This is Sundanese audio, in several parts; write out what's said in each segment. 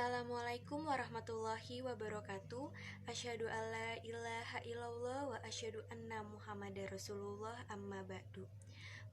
Assalamualaikum warahmatullahi wabarakatuh. Asyhadu alla ilaha illallah wa asyhadu anna Muhammadar Rasulullah amma ba'du.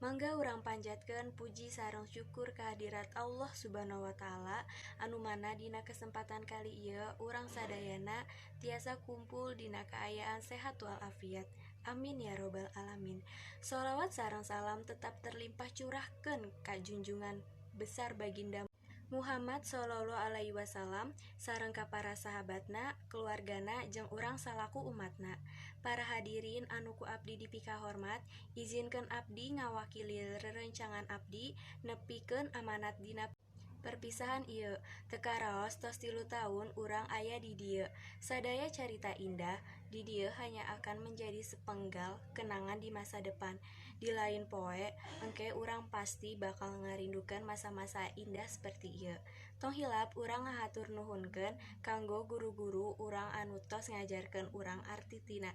Mangga urang panjatkeun puji sareng syukur kehadirat Allah Subhanahu wa taala anu mana dina kesempatan kali ieu urang sadayana tiasa kumpul dina kaayaan sehat walafiat. Amin ya robbal alamin. Sholawat sareng salam tetap terlimpah curahkeun ka junjungan besar baginda Muhammad Shallallahu Alaihi Wasallam sareng ka para sahabatna, keluargana, jeung urang salaku umatna. Para hadirin anu ku abdi dipika hormat, izinkeun abdi ngawakili rerencangan abdi nepikeun amanat dina perpisahan ieu. Teu karaos tos 3 tahun urang aya di dieu. Sadaya carita indah di dieu hanya akan menjadi sepenggal kenangan di masa depan. Di lain poe, engke urang pasti bakal ngarindukeun masa-masa indah seperti ieu. Tong hilap urang ngahatur nuhunkeun kanggo guru-guru urang anu tos ngajarkeun urang arti tina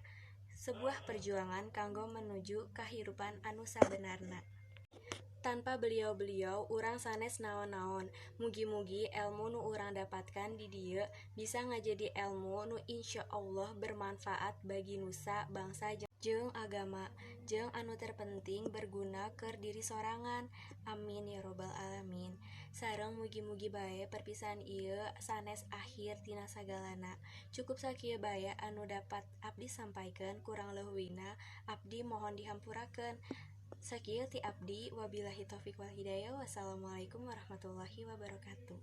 sebuah perjuangan kanggo menuju kahirupan anu sabenarna. Tanpa beliau-beliau, urang sanes naon-naon. Mugi-mugi ilmu nu urang dapatkan di dieu bisa ngajadi ilmu nu insya Allah bermanfaat bagi nusa, bangsa, jeung agama, jeung anu terpenting berguna keur diri sorangan. Amin ya robbal alamin. Sareng mugi-mugi bae perpisahan ieu sanes akhir tina sagalana. Cukup sakieu bae anu dapat abdi sampaikeun, kurang leuwihna abdi mohon dihampurakeun. Sakieu ti abdi, wabillahi taufiq wal hidayah. Wassalamualaikum warahmatullahi wabarakatuh.